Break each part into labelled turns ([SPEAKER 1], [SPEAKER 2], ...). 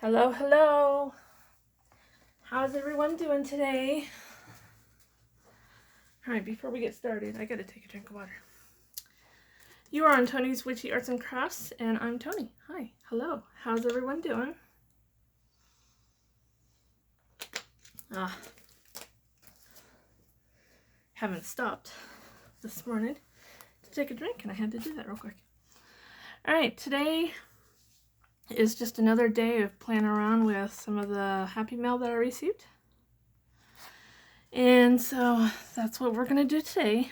[SPEAKER 1] Hello, hello. How's everyone doing today? All right, before we get started, I gotta take a drink of water. You are on Tony's Witchy Arts and Crafts, and I'm Tony. Hi, hello. How's everyone doing? Haven't stopped this morning to take a drink, and I had to do that real quick. All right, today is just another day of playing around with some of the Happy Mail that I received. And so that's what we're gonna do today.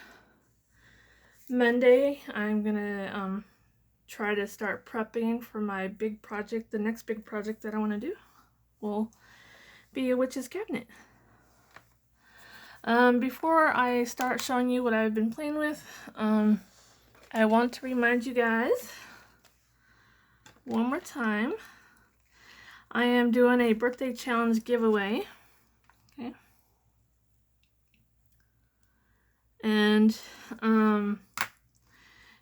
[SPEAKER 1] Monday, I'm gonna try to start prepping for my big project. The next big project that I want to do will be a witch's cabinet. Before I start showing you what I've been playing with, I want to remind you guys one more time, I am doing a birthday challenge giveaway. Okay. And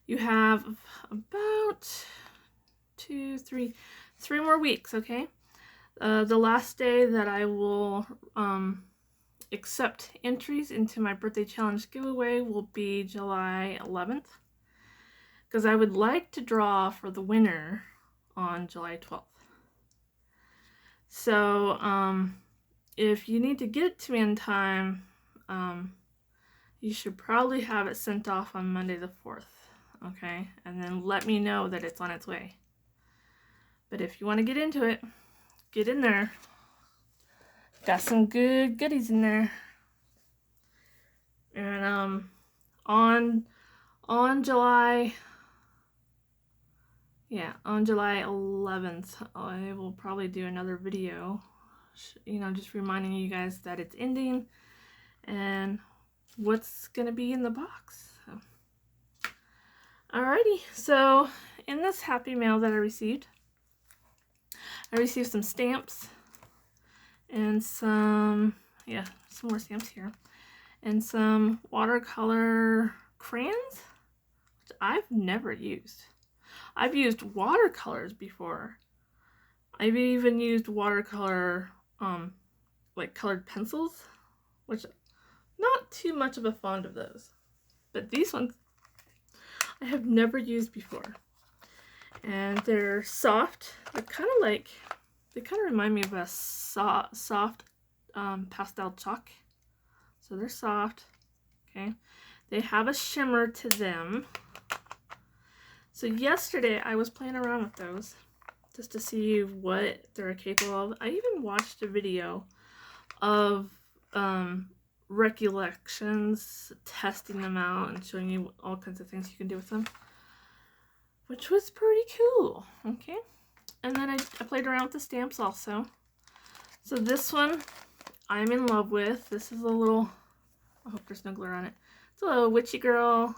[SPEAKER 1] you have about three more weeks, okay? The last day that I will accept entries into my birthday challenge giveaway will be July 11th, because I would like to draw for the winner on July 12th. So if you need to get it to me in time, you should probably have it sent off on Monday the 4th, okay? And then let me know that it's on its way. But if you want to get into it, get in there. Got some good goodies in there. And on July 11th, I will probably do another video, just reminding you guys that it's ending and what's gonna be in the box. So. Alrighty, so in this Happy Mail that I received some stamps and some more stamps here, and some watercolor crayons, which I've never used. I've used watercolors before. I've even used watercolor, like colored pencils, which not too much of a fond of those. But these ones I have never used before. And they're soft. They kind of remind me of a soft pastel chalk. So they're soft, okay? They have a shimmer to them. So yesterday I was playing around with those just to see what they're capable of. I even watched a video of recollections, testing them out and showing you all kinds of things you can do with them, which was pretty cool, okay? And then I played around with the stamps also. So this one I'm in love with. This is a little, I hope there's no glare on it. It's a little witchy girl.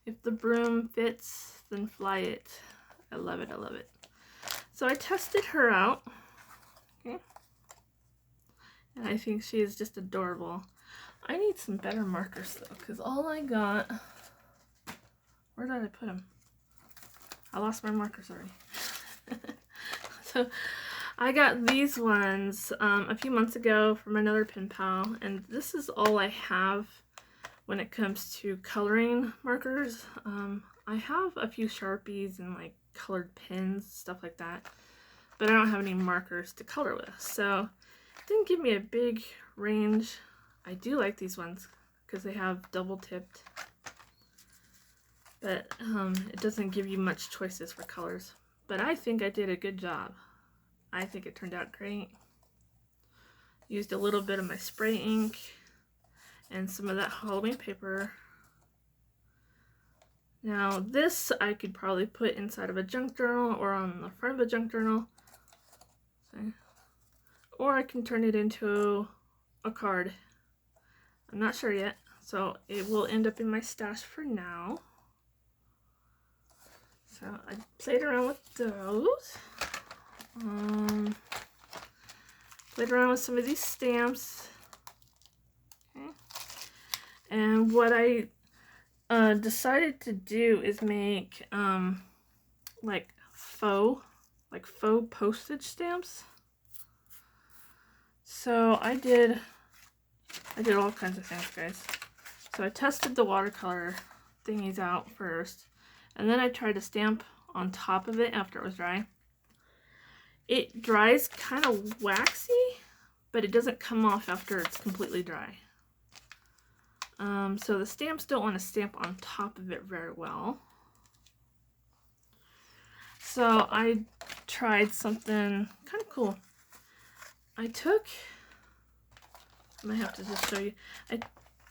[SPEAKER 1] If the broom fits, then fly it. I love it, I love it. So I tested her out, okay? And I think she is just adorable. I need some better markers though, because all I got, where did I put them? I lost my markers already. So I got these ones a few months ago from another pen pal, and this is all I have when it comes to coloring markers. I have a few Sharpies and like colored pens, stuff like that, but I don't have any markers to color with, so it didn't give me a big range. I do like these ones because they have double tipped, but it doesn't give you much choices for colors. But I think I did a good job. I think it turned out great. Used a little bit of my spray ink and some of that Halloween paper. Now this I could probably put inside of a junk journal or on the front of a junk journal. See? Or I can turn it into a card. I'm not sure yet, so it will end up in my stash for now. So I played around with those. Played around with some of these stamps. Okay. And what I decided to do is make like faux like faux postage stamps. So I did all kinds of things, guys. So I tested the watercolor thingies out first, and then I tried to stamp on top of it after it was dry. It dries kind of waxy, but it doesn't come off after it's completely dry. So the stamps don't want to stamp on top of it very well. So I tried something kind of cool. I might have to just show you. I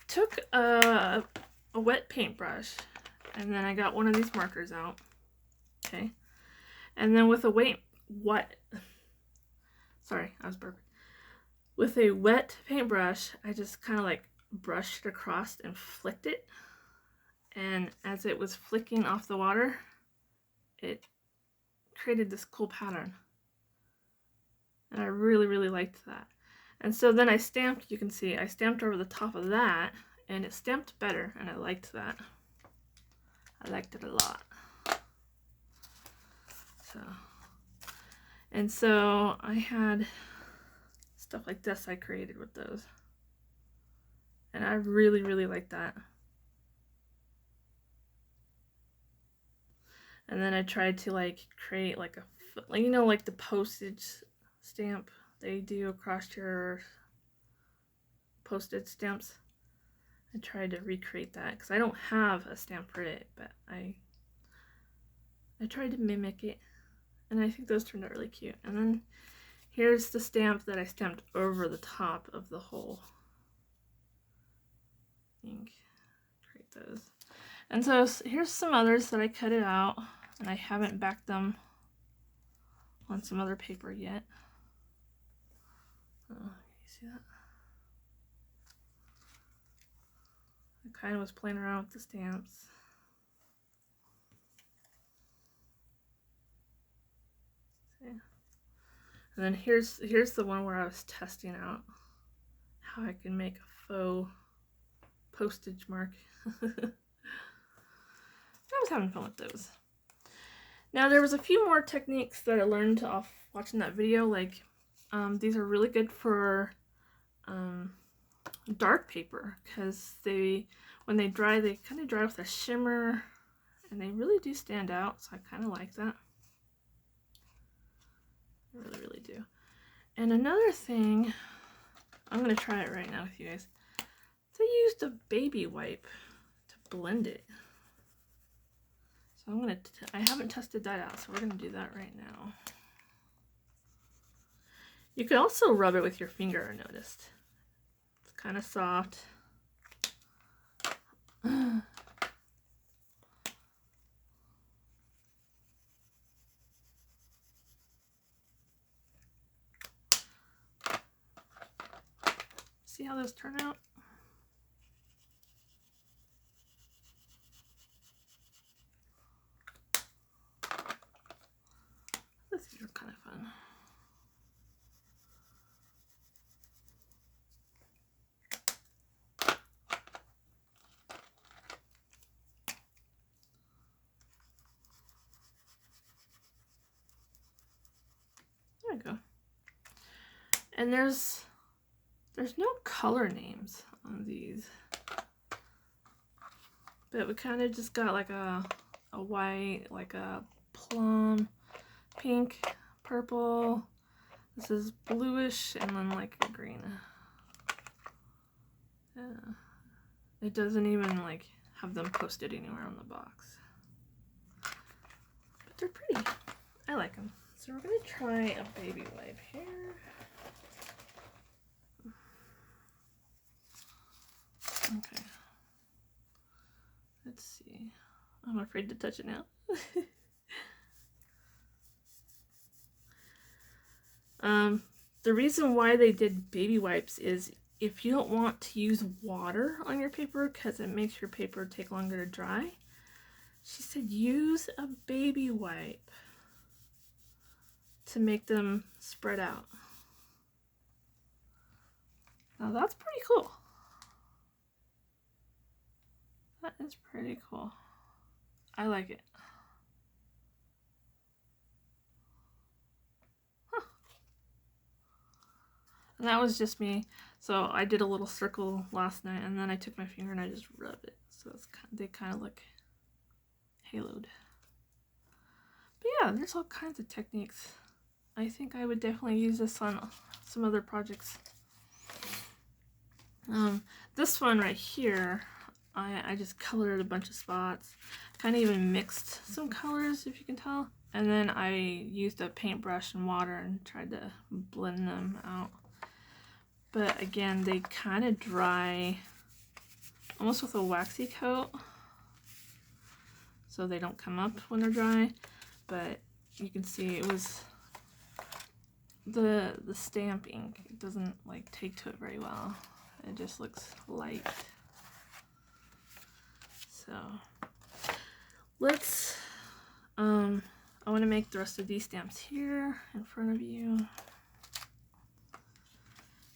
[SPEAKER 1] took a wet paintbrush, and then I got one of these markers out. Okay. And then with a With a wet paintbrush, I just kind of like brushed across and flicked it. And as it was flicking off the water, it created this cool pattern. And I really, really liked that. And so then I stamped, you can see, I stamped over the top of that, and it stamped better, and I liked that. I liked it a lot. So I had stuff like this I created with those. And I really, really like that. And then I tried to like create like a, you know, like the postage stamp they do across your postage stamps. I tried to recreate that because I don't have a stamp for it, but I tried to mimic it, and I think those turned out really cute. And then here's the stamp that I stamped over the top of the whole ink. Create those. And so here's some others that I cut it out, and I haven't backed them on some other paper yet. Oh, you see that? I kind of was playing around with the stamps. See? And then here's the one where I was testing out how I can make a faux postage mark. I was having fun with those. Now there was a few more techniques that I learned off watching that video. Like these are really good for dark paper because when they dry, they kind of dry with a shimmer, and they really do stand out. So I kind of like that. I really, really do. And another thing, I'm gonna try it right now with you guys. So I used a baby wipe to blend it. So I haven't tested that out, so we're gonna do that right now. You could also rub it with your finger, I noticed. It's kind of soft. See how those turn out? These are kind of fun. There we go. And there's no color names on these, but we kind of just got like a white, like a plum, pink, purple. This is bluish, and then like a green. Yeah. It doesn't even like have them posted anywhere on the box, but they're pretty. I like them. So we're gonna try a baby wipe here. Okay. Let's see. I'm afraid to touch it now. The reason why they did baby wipes is if you don't want to use water on your paper because it makes your paper take longer to dry, she said use a baby wipe to make them spread out. Now that's pretty cool. That is pretty cool. I like it. And that was just me. So I did a little circle last night, and then I took my finger and I just rubbed it. So it's they kind of look haloed. But yeah, there's all kinds of techniques. I think I would definitely use this on some other projects. This one right here, I just colored a bunch of spots. Kind of even mixed some colors, if you can tell. And then I used a paintbrush and water and tried to blend them out. But again, they kind of dry almost with a waxy coat, so they don't come up when they're dry. But you can see it was the stamp ink. It doesn't like take to it very well. It just looks light. So let's I want to make the rest of these stamps here in front of you,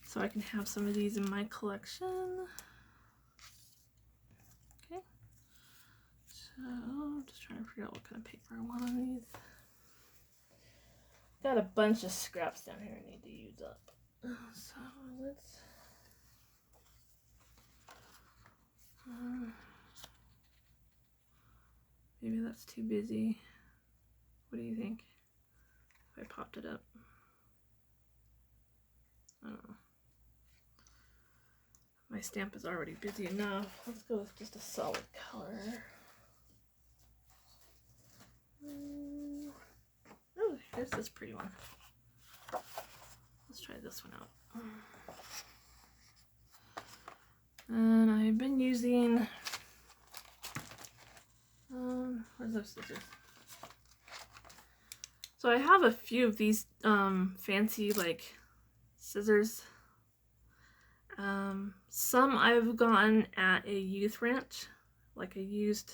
[SPEAKER 1] so I can have some of these in my collection. Okay, so I'm just trying to figure out what kind of paper I want on these. Got a bunch of scraps down here I need to use up. So let's maybe that's too busy. What do you think if I popped it up? I don't know. My stamp is already busy enough. Let's go with just a solid color. Oh, here's this pretty one. Let's try this one out. And I've been using, where's those scissors? So I have a few of these fancy like scissors. Some I've gotten at a youth ranch, like a used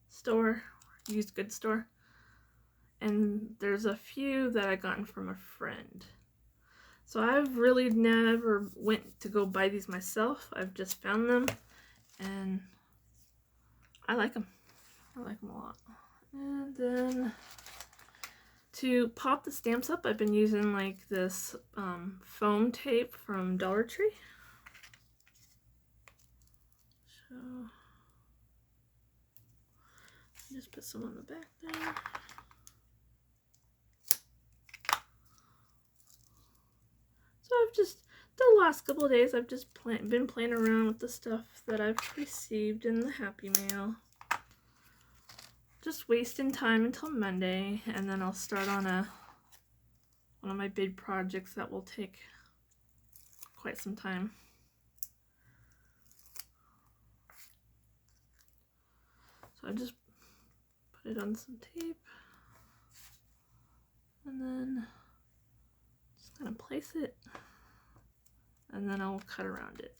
[SPEAKER 1] store, used goods store. And there's a few that I gotten from a friend. So I've really never went to go buy these myself. I've just found them and I like them. I like them a lot. And then to pop the stamps up, I've been using like this foam tape from Dollar Tree. So just put some on the back there. So I've just, the last couple of days, I've just been playing around with the stuff that I've received in the Happy Mail. Just wasting time until Monday, and then I'll start on one of my big projects that will take quite some time. So I just put it on some tape, and then just kind of place it, and then I'll cut around it.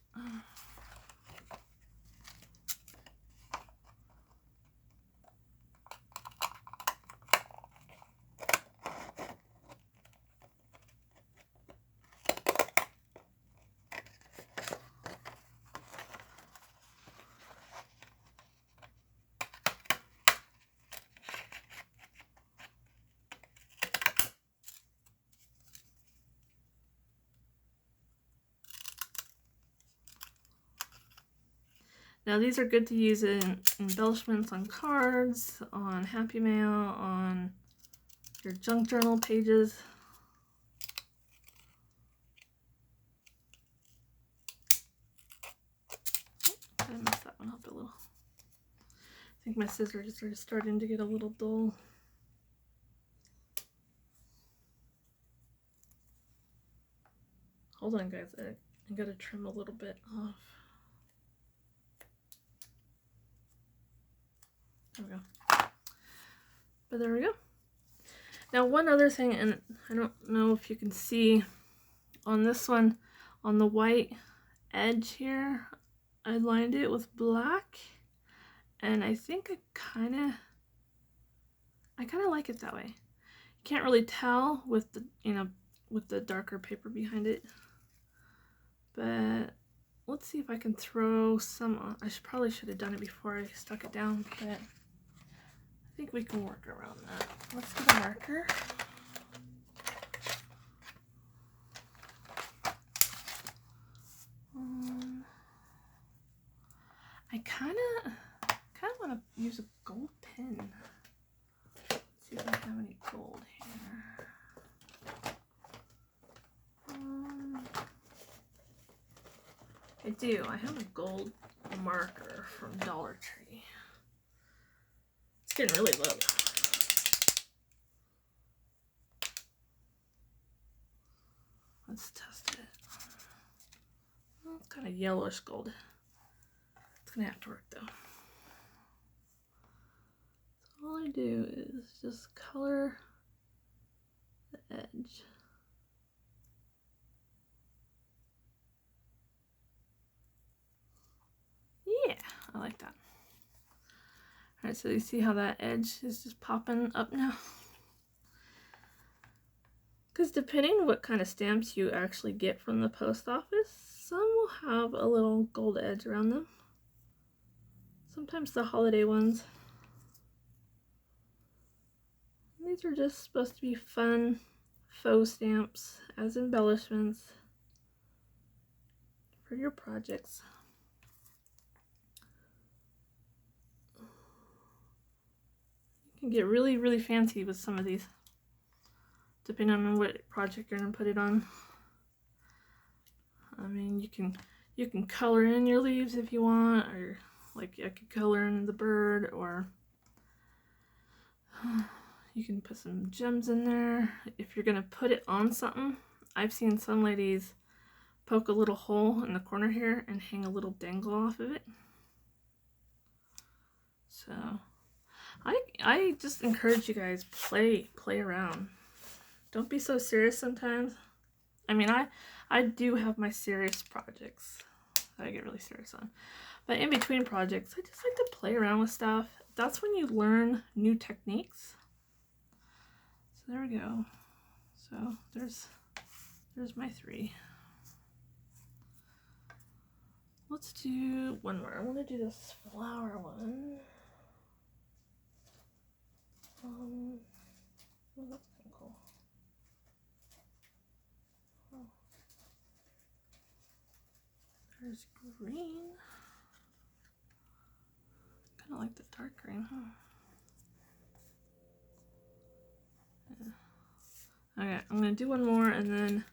[SPEAKER 1] Now these are good to use in embellishments on cards, on Happy Mail, on your junk journal pages. I messed that one up a little. I think my scissors are starting to get a little dull. Hold on guys, I gotta trim a little bit off. There we go. But there we go. Now one other thing, and I don't know if you can see on this one, on the white edge here, I lined it with black, and I think I kind of like it that way. You can't really tell with the, with the darker paper behind it, but let's see if I can throw some on. I probably should have done it before I stuck it down, but I think we can work around that. Let's get a marker. use a gold pen. Let's see if I have any gold here. I do. I have a gold marker from Dollar Tree. It's getting really low. Let's test it. Well, it's kind of yellowish gold. It's gonna have to work though. So all I do is just color the edge. Yeah, I like that. Alright, so you see how that edge is just popping up now? Because depending what kind of stamps you actually get from the post office, some will have a little gold edge around them. Sometimes the holiday ones. These are just supposed to be fun faux stamps as embellishments for your projects. You can get really, really fancy with some of these, depending on what project you're gonna put it on. I mean, you can color in your leaves if you want, or like I could color in the bird, or you can put some gems in there. If you're gonna put it on something, I've seen some ladies poke a little hole in the corner here and hang a little dangle off of it. So I just encourage you guys, play around. Don't be so serious sometimes. I mean, I do have my serious projects that I get really serious on. But in between projects, I just like to play around with stuff. That's when you learn new techniques. So there we go. So there's my 3. Let's do one more. I want to do this flower one. Oh, that's kind of cool. Oh. There's green. Kind of like the dark green, huh? Yeah. Okay, I'm gonna do one more, and then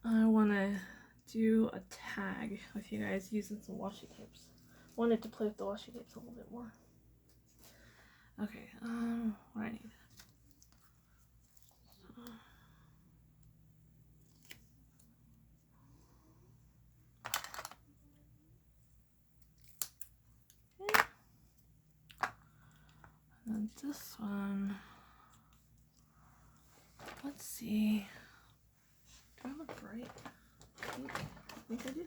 [SPEAKER 1] I want to do a tag with you guys using some washi tapes. Wanted to play with the washi tapes a little bit more. Okay, what I need. Okay. And then this one. Let's see. Do I look bright? I think I do.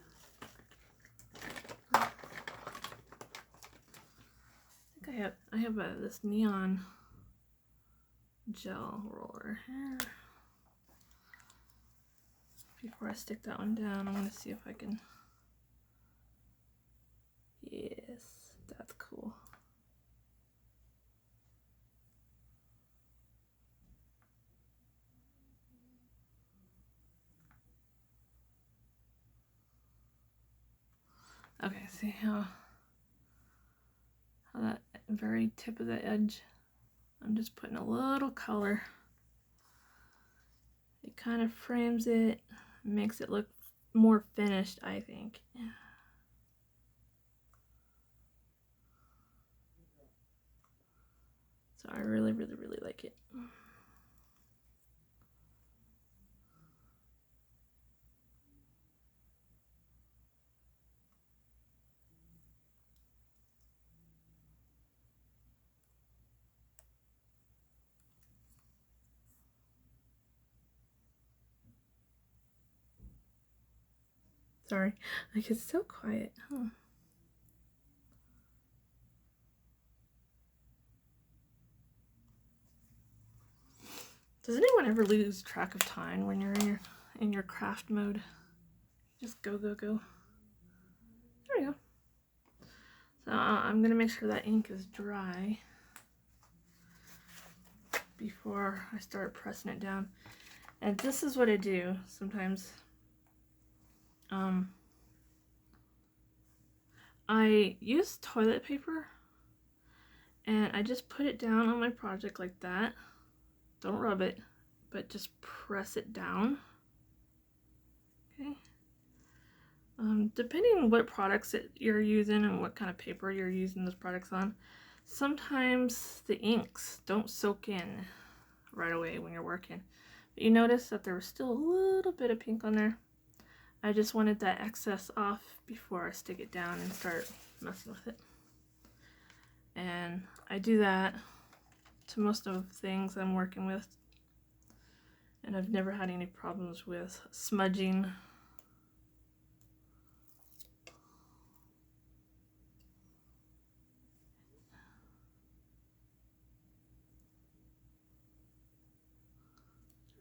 [SPEAKER 1] I have this neon gel roller here. Before I stick that one down, I'm gonna see if I can. Yes, that's cool. Okay, see how that very tip of the edge, I'm just putting a little color. It kind of frames it, makes it look more finished, I think. So I really, really, really like it. Sorry, like it's so quiet, huh? Does anyone ever lose track of time when you're in your craft mode? Just go, go, go. There we go. So I'm gonna make sure that ink is dry before I start pressing it down. And this is what I do sometimes. I use toilet paper and I just put it down on my project like that. Don't rub it, but just press it down. Okay. Depending on what products you're using and what kind of paper you're using those products on, sometimes the inks don't soak in right away when you're working. But you notice that there was still a little bit of pink on there. I just wanted that excess off before I stick it down and start messing with it. And I do that to most of the things I'm working with. And I've never had any problems with smudging.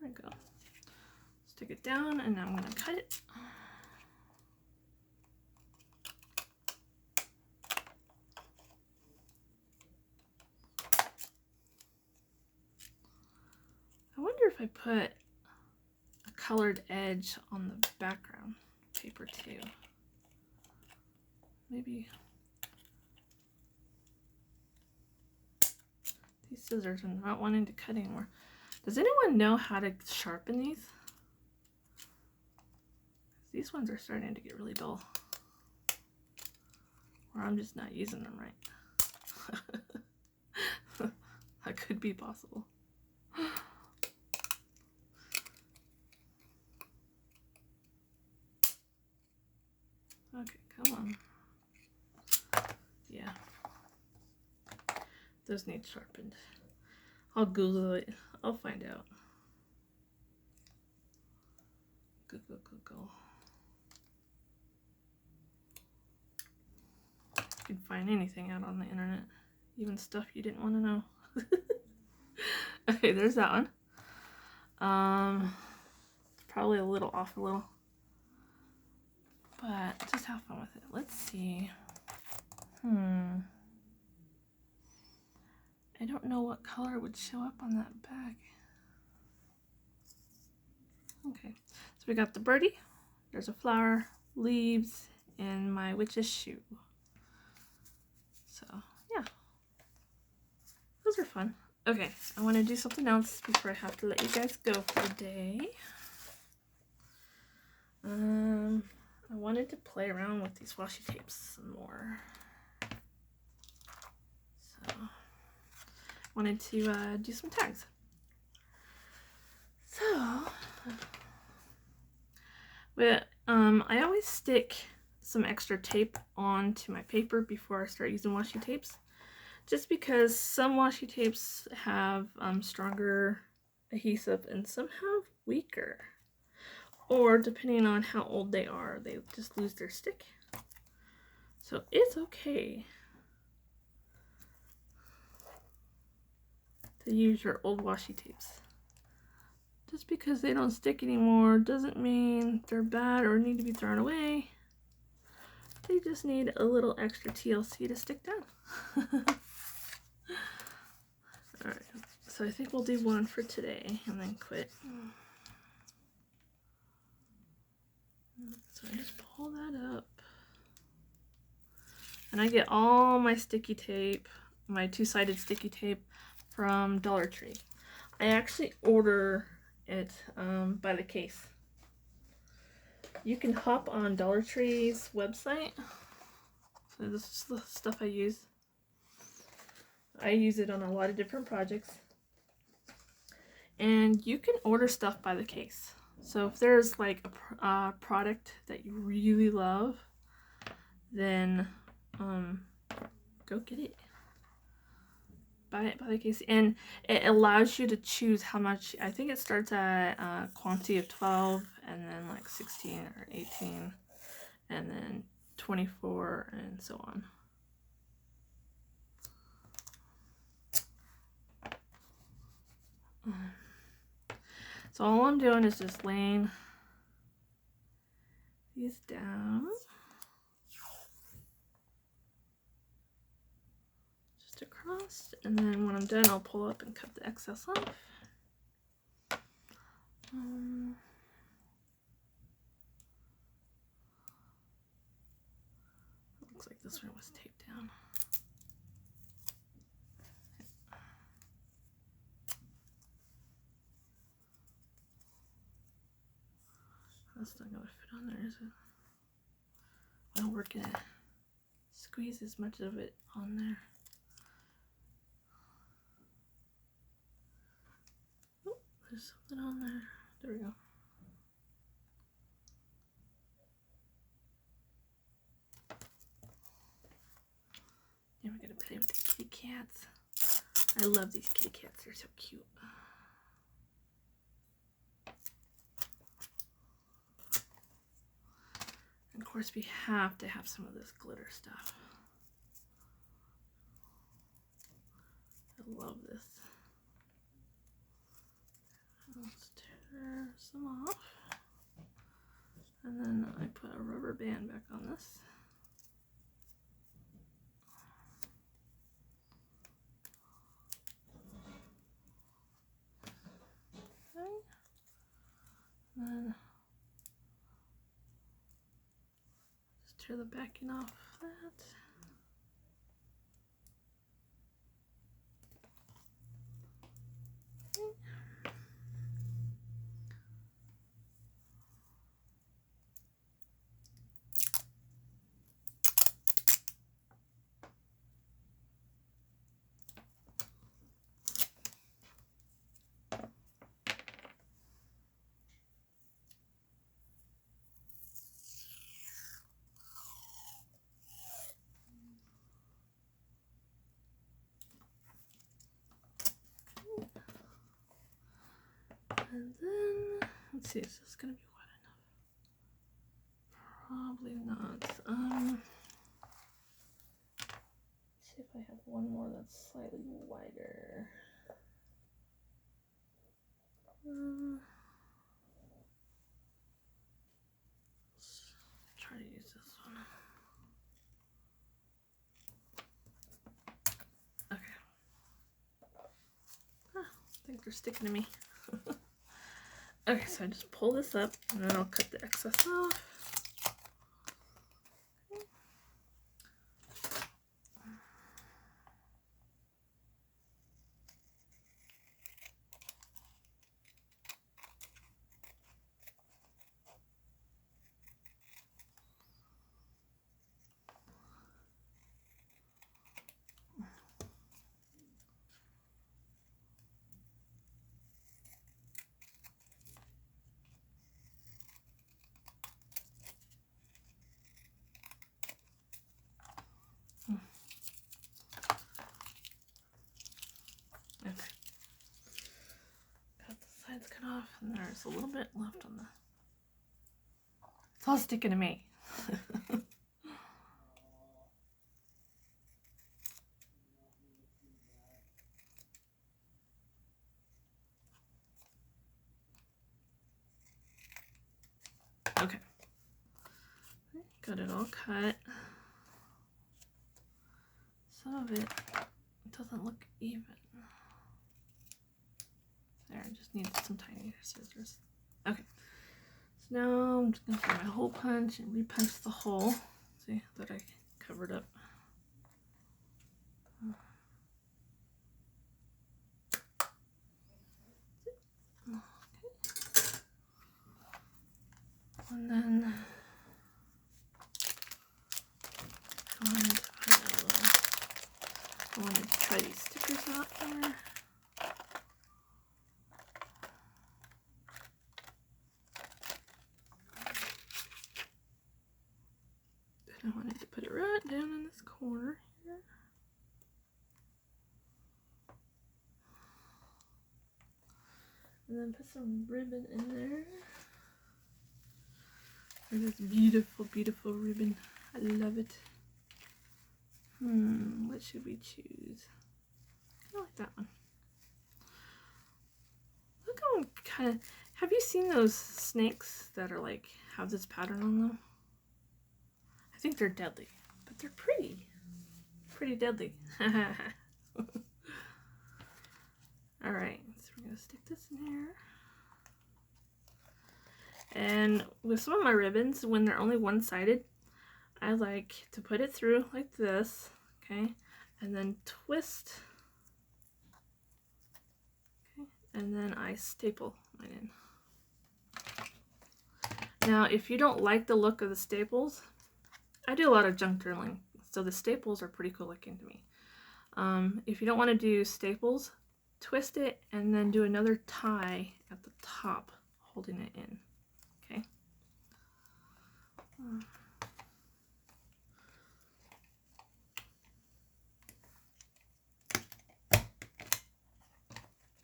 [SPEAKER 1] There we go. Stick it down and I'm going to cut it. I wonder if I put a colored edge on the background paper too. Maybe. These scissors are not wanting to cut anymore. Does anyone know how to sharpen these? These ones are starting to get really dull. Or I'm just not using them right. That could be possible. Okay, come on. Yeah. Those need sharpened. I'll Google it. I'll find out. Google. You can find anything out on the internet. Even stuff you didn't want to know. Okay, there's that one. It's probably a little off a little. But just have fun with it. Let's see. I don't know what color would show up on that back. Okay, so we got the birdie, there's a flower, leaves, and my witch's shoe. So, yeah. Those are fun. Okay, I want to do something else before I have to let you guys go for the day. I wanted to play around with these washi tapes some more. So, wanted to do some tags. So, I always stick some extra tape onto my paper before I start using washi tapes. Just because some washi tapes have stronger adhesive and some have weaker. Or depending on how old they are, they just lose their stick. So it's okay to use your old washi tapes. Just because they don't stick anymore doesn't mean they're bad or need to be thrown away. They just need a little extra TLC to stick down. Alright, so I think we'll do one for today and then quit. So I just pull that up. And I get all my sticky tape, my two-sided sticky tape from Dollar Tree. I actually order it by the case. You can hop on Dollar Tree's website. So this is the stuff I use. I use it on a lot of different projects. And you can order stuff by the case. So if there's like a product that you really love, then go get it. Buy it by the case. And it allows you to choose how much. I think it starts at a quantity of 12 and then like 16 or 18 and then 24 and so on. So all I'm doing is just laying these down. Just across. And then when I'm done, I'll pull up and cut the excess off. Looks like this one was taped down. That's not gonna fit on there, is it? Well, we're gonna squeeze as much of it on there. Oh, there's something on there. There we go. Then we're gonna play with the kitty cats. I love these kitty cats, they're so cute. And of course, we have to have some of this glitter stuff. I love this. Let's tear some off. And then I put a rubber band back on this. Okay. And then just tear the backing off that. And then, let's see, is this gonna be wet enough? Probably not. Let's see if I have one more that's slightly wider. Let's try to use this one. Okay. I think they're sticking to me. Okay, so I just pull this up and then I'll cut the excess off. Okay. Got the sides cut off, and there's a little bit left on the. It's all sticking to me. Okay. Got it all cut. Some of it doesn't look even. There, I just need some tiny scissors. Okay. So now I'm just going to do my hole punch and repunch the hole. See that I covered up. Okay. And then I wanted to try these stickers out here. And I wanted to put it right down in this corner here. And then put some ribbon in there. For this beautiful, beautiful ribbon. I love it. What should we choose? I like that one. Look how I'm kind of. Have you seen those snakes that are like have this pattern on them? I think they're deadly, but they're pretty. Pretty deadly. All right, so we're gonna stick this in here. And with some of my ribbons, when they're only one-sided, I like to put it through like this, okay, and then twist, okay, and then I staple mine in. Now, if you don't like the look of the staples, I do a lot of junk journaling, so the staples are pretty cool looking to me. If you don't want to do staples, twist it and then do another tie at the top, holding it in, okay?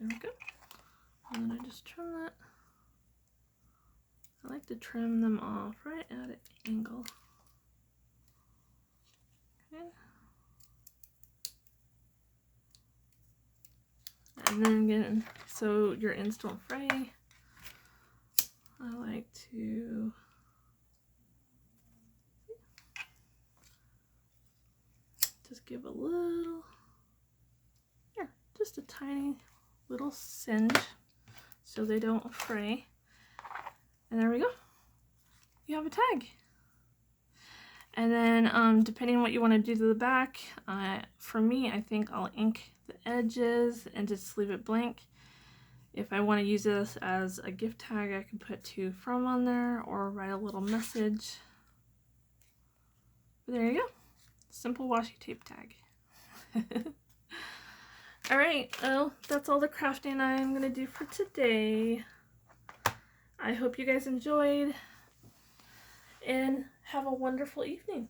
[SPEAKER 1] There we go. And then I just trim that. I like to trim them off right at an angle. Okay. And then again, so your ends don't fray, I like to just give a little, yeah, just a tiny little singe so they don't fray. And there we go. You have a tag. And then depending on what you want to do to the back, for me, I think I'll ink the edges and just leave it blank. If I want to use this as a gift tag, I can put to from on there or write a little message. But there you go. Simple washi tape tag. Alright, well, that's all the crafting I'm going to do for today. I hope you guys enjoyed and have a wonderful evening.